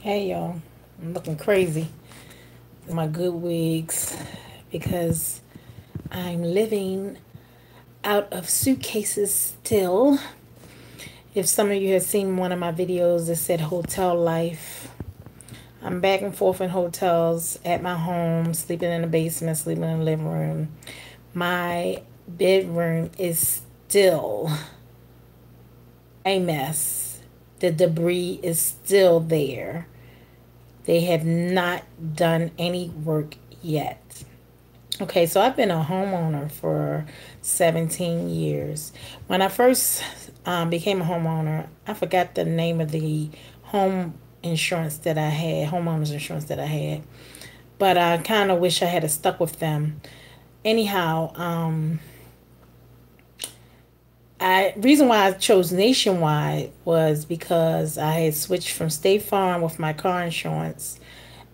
Hey y'all, I'm looking crazy in my good wigs because I'm living out of suitcases still. If some of you have seen one of my videos that said hotel life, I'm back and forth in hotels at my home, sleeping in the basement, sleeping in the living room. My bedroom is still a mess. The debris is still there. They have not done any work yet. Okay, so I've been a homeowner for 17 years. When I first became a homeowner, I forgot the name of the home insurance that I had, homeowners insurance that I had. But I kind of wish I had stuck with them. Anyhow, I reason why I chose Nationwide was because I had switched from State Farm with my car insurance,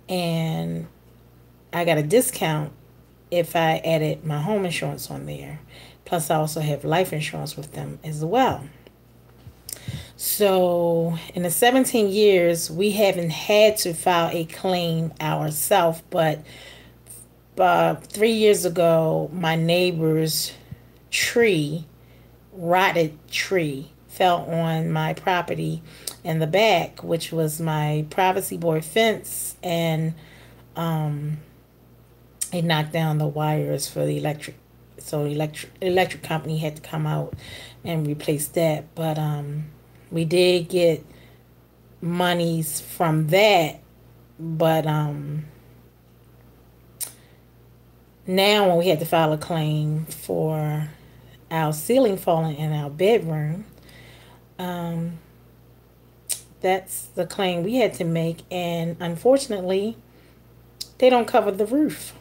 and I got a discount if I added my home insurance on there. Plus, I also have life insurance with them as well. So, in the 17 years, we haven't had to file a claim ourselves, but 3 years ago, my neighbor's tree, rotted tree, fell on my property in the back, which was my privacy board fence, and it knocked down the wires for the electric. So electric company had to come out and replace that. But we did get monies from that. But now when we had to file a claim for our ceiling falling in our bedroom, that's the claim we had to make, and unfortunately, they don't cover the roof.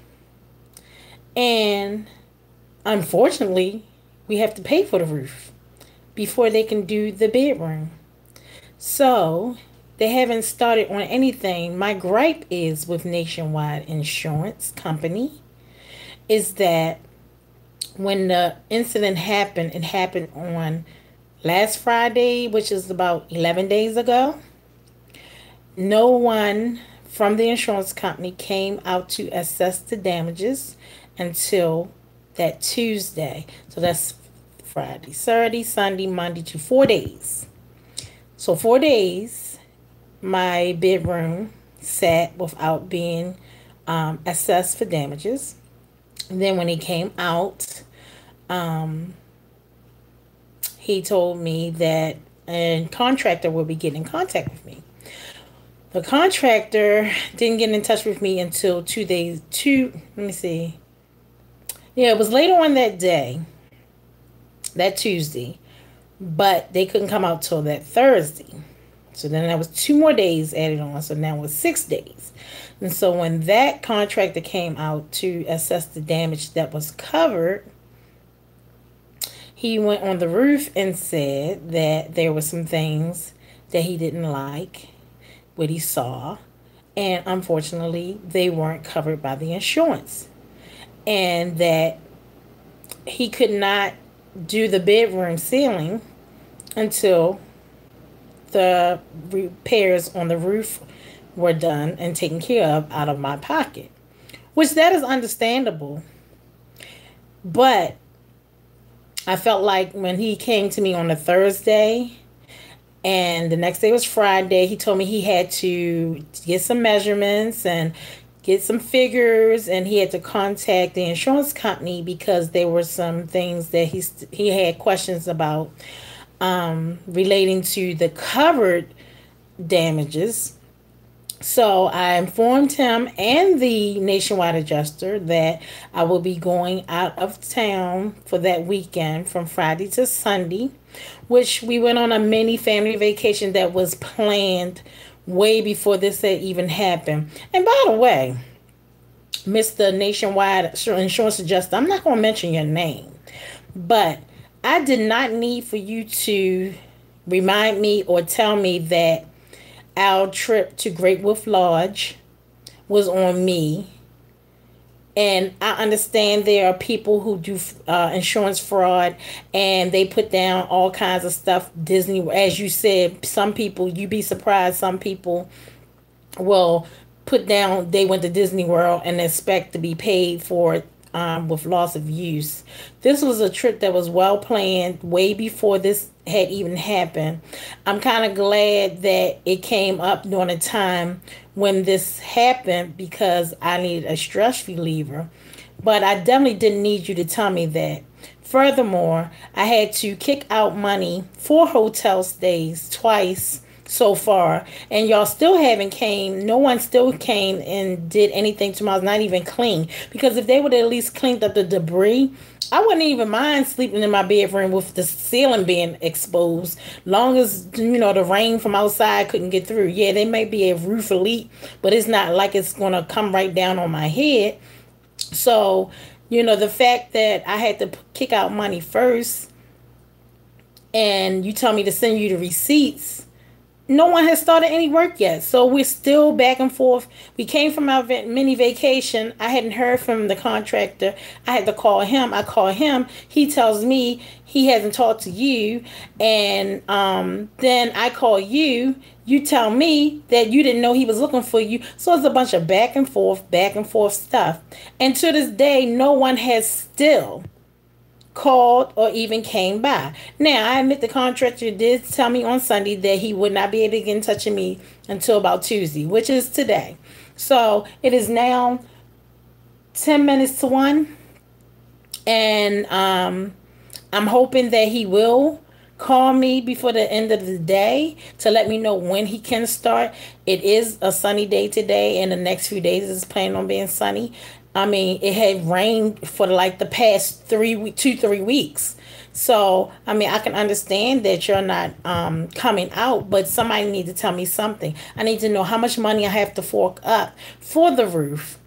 And unfortunately, we have to pay for the roof before they can do the bedroom. So they haven't started on anything. My gripe is with Nationwide Insurance Company is that when the incident happened, it happened on last Friday, which is about 11 days ago. No one from the insurance company came out to assess the damages until that Tuesday. So that's Friday, Saturday, Sunday, Monday to 4 days. So 4 days, my bedroom sat without being assessed for damages. And then when he came out, he told me that a contractor will be getting in contact with me. The contractor didn't get in touch with me until 2 days. Let me see. Yeah, it was later on that day, that Tuesday, but they couldn't come out till that Thursday. So then that was 2 more days added on. So now it was 6 days. And so when that contractor came out to assess the damage that was covered, he went on the roof and said that there were some things that he didn't like, what he saw, and unfortunately, they weren't covered by the insurance. And that he could not do the bedroom ceiling until the repairs on the roof were done and taken care of out of my pocket, which that is understandable. But I felt like when he came to me on a Thursday and the next day was Friday, he told me he had to get some measurements and get some figures, and he had to contact the insurance company because there were some things that he had questions about relating to the covered damages. So I informed him and the Nationwide adjuster that I will be going out of town for that weekend from Friday to Sunday, which we went on a mini family vacation that was planned way before this had even happened. And by the way, Mr. Nationwide Insurance Adjuster, I'm not going to mention your name, but I did not need for you to remind me or tell me that our trip to Great Wolf Lodge was on me. And I understand there are people who do insurance fraud, and they put down all kinds of stuff. Disney, as you said, some people, you'd be surprised, some people will put down they went to Disney World and expect to be paid for it with loss of use. This was a trip that was well planned way before this had even happened. I'm kind of glad that it came up during a time when this happened because I needed a stress reliever. But I definitely didn't need you to tell me that. Furthermore, I had to kick out money for hotel stays twice so far, and y'all still haven't came. No one still came and did anything to my house, not even clean. Because if they would at least cleaned up the debris, I wouldn't even mind sleeping in my bedroom with the ceiling being exposed, long as the rain from outside couldn't get through. Yeah, there may be a roof leak, but it's not like it's gonna come right down on my head. So, the fact that I had to kick out money first and you tell me to send you the receipts, no one has started any work yet. So we're still back and forth. We came from our mini vacation. I hadn't heard from the contractor. I had to call him. I call him. He tells me he hasn't talked to you. And then I call you. You tell me that you didn't know he was looking for you. So it's a bunch of back and forth stuff. And to this day, no one has still called or even came by. Now, I admit the contractor did tell me on Sunday that he would not be able to get in touch with me until about Tuesday, which is today. So it is now 10 minutes to 1. And I'm hoping that he will call me before the end of the day to let me know when he can start. It is a sunny day today, and the next few days is planning on being sunny. I mean, it had rained for like the past 3 weeks. So, I mean, I can understand that you're not coming out, but somebody need to tell me something. I need to know how much money I have to fork up for the roof.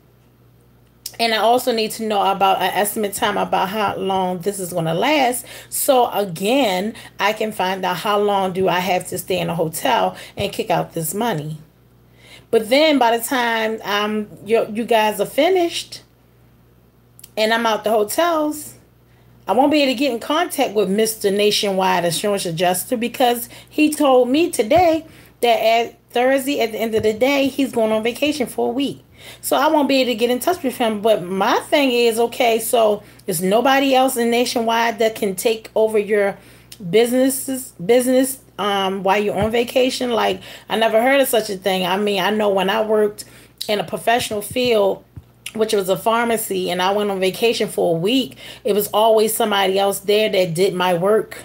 And I also need to know about an estimate time about how long this is going to last. So again, I can find out how long do I have to stay in a hotel and kick out this money. But then by the time you guys are finished and I'm out the hotels, I won't be able to get in contact with Mr. Nationwide Insurance Adjuster because he told me today that at Thursday at the end of the day, he's going on vacation for a week. So I won't be able to get in touch with him. But my thing is, okay, so there's nobody else in Nationwide that can take over your business while you're on vacation. Like, I never heard of such a thing. I mean, I know when I worked in a professional field, which was a pharmacy, and I went on vacation for a week, it was always somebody else there that did my work.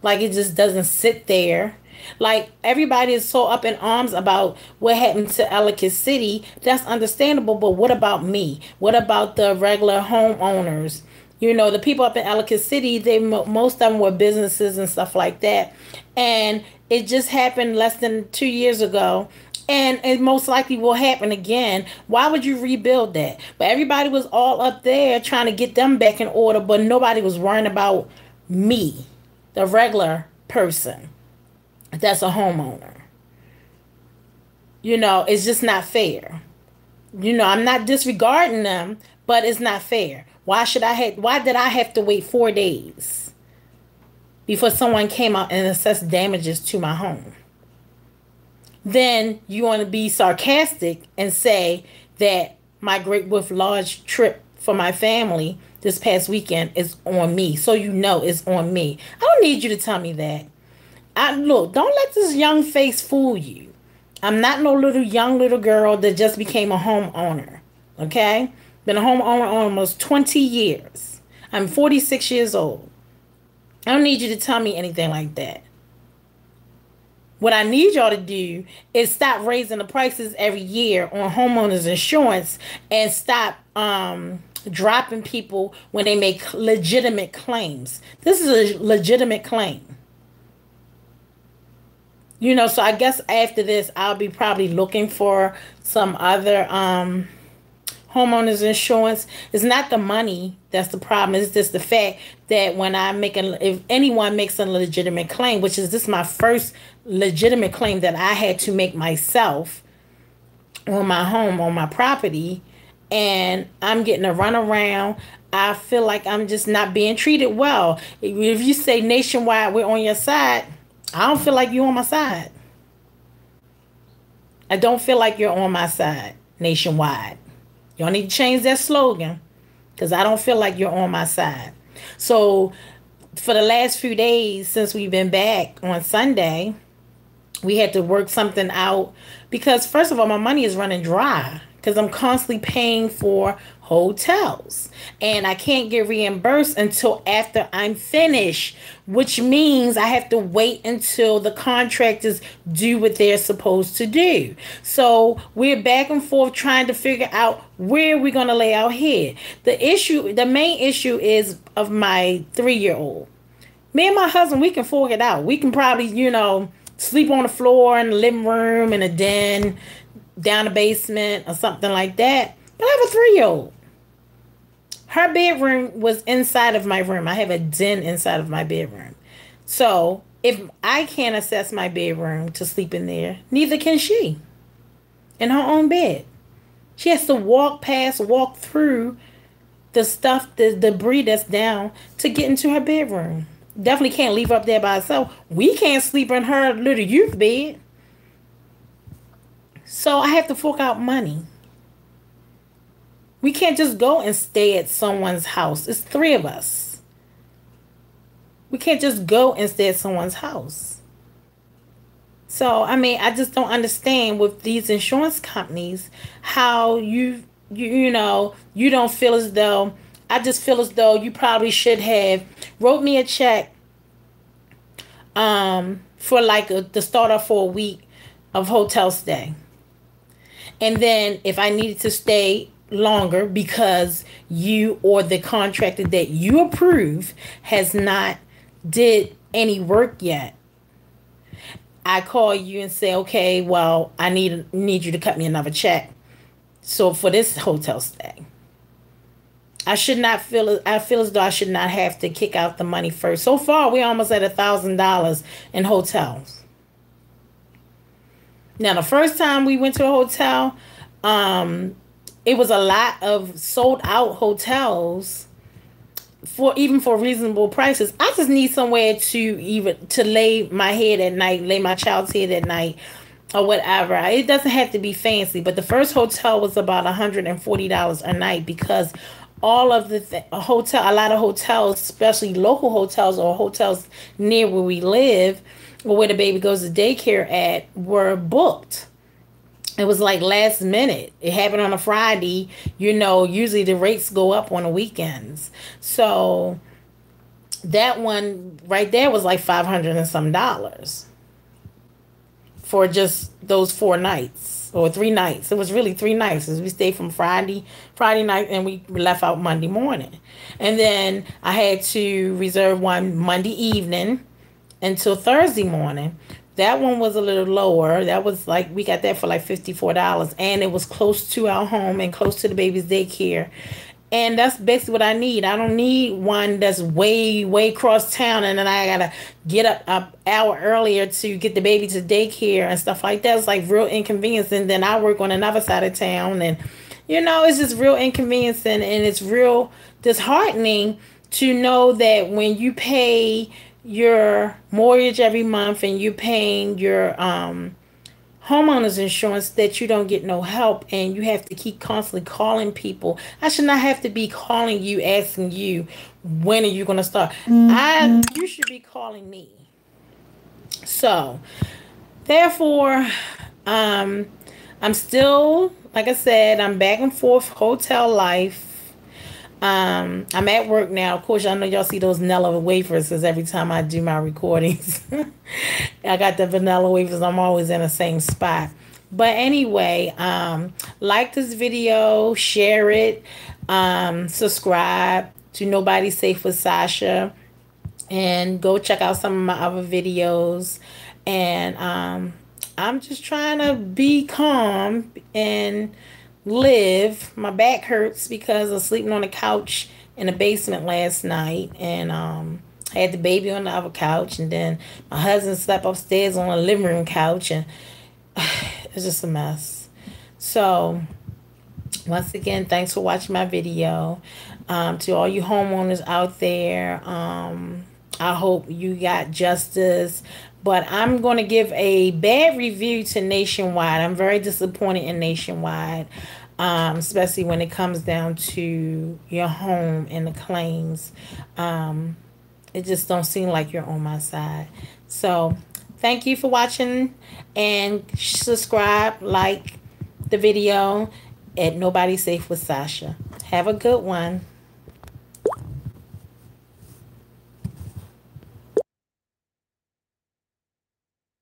Like, it just doesn't sit there. Like, everybody is so up in arms about what happened to Ellicott City. That's understandable, but what about me? What about the regular homeowners? The people up in Ellicott City, most of them were businesses and stuff like that. And it just happened less than 2 years ago. And it most likely will happen again. Why would you rebuild that? But everybody was all up there trying to get them back in order, but nobody was worrying about me, the regular person that's a homeowner. It's just not fair. I'm not disregarding them, but it's not fair. Why did I have to wait 4 days before someone came out and assessed damages to my home? Then you want to be sarcastic and say that my Great Wolf Lodge trip for my family this past weekend is on me. So it's on me. I don't need you to tell me that. Look, don't let this young face fool you. I'm not no young little girl that just became a homeowner. Okay? Been a homeowner almost 20 years. I'm 46 years old. I don't need you to tell me anything like that. What I need y'all to do is stop raising the prices every year on homeowners insurance and stop dropping people when they make legitimate claims. This is a legitimate claim. So I guess after this, I'll be probably looking for some other homeowners insurance. It's not the money that's the problem. It's just the fact that when if anyone makes a legitimate claim, which is this my first legitimate claim that I had to make myself on my home, on my property, and I'm getting a runaround, I feel like I'm just not being treated well. If you say Nationwide, we're on your side, I don't feel like you're on my side. I don't feel like you're on my side nationwide. Y'all need to change that slogan because I don't feel like you're on my side. So, for the last few days since we've been back on Sunday, we had to work something out because, first of all, my money is running dry because I'm constantly paying for hotels and I can't get reimbursed until after I'm finished, which means I have to wait until the contractors do what they're supposed to do. So we're back and forth trying to figure out where we're going to lay our head. The main issue is of my 3-year old. Me and my husband, we can fork it out. We can probably, sleep on the floor in the living room, in a den, down the basement, or something like that. But I have a 3-year-old. Her bedroom was inside of my room. I have a den inside of my bedroom. So if I can't access my bedroom to sleep in there, neither can she in her own bed. She has to walk through the stuff, the debris that's down to get into her bedroom. Definitely can't leave her up there by herself. We can't sleep in her little youth bed. So I have to fork out money. We can't just go and stay at someone's house. It's 3 of us. We can't just go and stay at someone's house. So, I just don't understand with these insurance companies how you don't feel as though, I just feel as though you probably should have wrote me a check for like the start off for a week of hotel stay. And then if I needed to stay longer because you or the contractor that you approve has not did any work yet, I call you and say, okay, well, I need you to cut me another check. So for this hotel stay, I feel as though I should not have to kick out the money first. So far, we're almost at $1,000 in hotels. Now, the first time we went to a hotel, it was a lot of sold out hotels for reasonable prices. I just need somewhere to lay my head at night, lay my child's head at night, or whatever. It doesn't have to be fancy, but the first hotel was about $140 a night because all of a lot of hotels, especially local hotels or hotels near where we live or where the baby goes to daycare at, were booked. It was like last minute. It happened on a Friday. Usually the rates go up on the weekends. So that one right there was like $500 and some for just those 4 nights or 3 nights. It was really 3 nights as we stayed from Friday night and we left out Monday morning. And then I had to reserve one Monday evening until Thursday morning. That one was a little lower. That was like, we got that for like $54, and it was close to our home and close to the baby's daycare. And that's basically what I need. I don't need one that's way, way across town and then I gotta get up an hour earlier to get the baby to daycare and stuff like that. It's like real inconvenience. And then I work on another side of town and, it's just real inconvenience and it's real disheartening to know that when you pay your mortgage every month and you're paying your homeowners insurance that you don't get no help and you have to keep constantly calling people. I should not have to be calling you asking you when are you going to start. You should be calling me. So therefore I'm still, like I said, I'm back and forth hotel life. I'm at work now. Of course, I know y'all see those Nella wafers because every time I do my recordings, I got the vanilla wafers. I'm always in the same spot. But anyway, like this video, share it, subscribe to Nobody's Safe with Sasha, and go check out some of my other videos. And I'm just trying to be calm and live. My back hurts because of sleeping on the couch in the basement last night, and I had the baby on the other couch, and then my husband slept upstairs on a living room couch, and it's just a mess. So once again, thanks for watching my video. To all you homeowners out there, I hope you got justice But I'm going to give a bad review to Nationwide. I'm very disappointed in Nationwide, especially when it comes down to your home and the claims. It just don't seem like you're on my side. So thank you for watching, and subscribe, like the video at Nobody Safe with Sasha. Have a good one.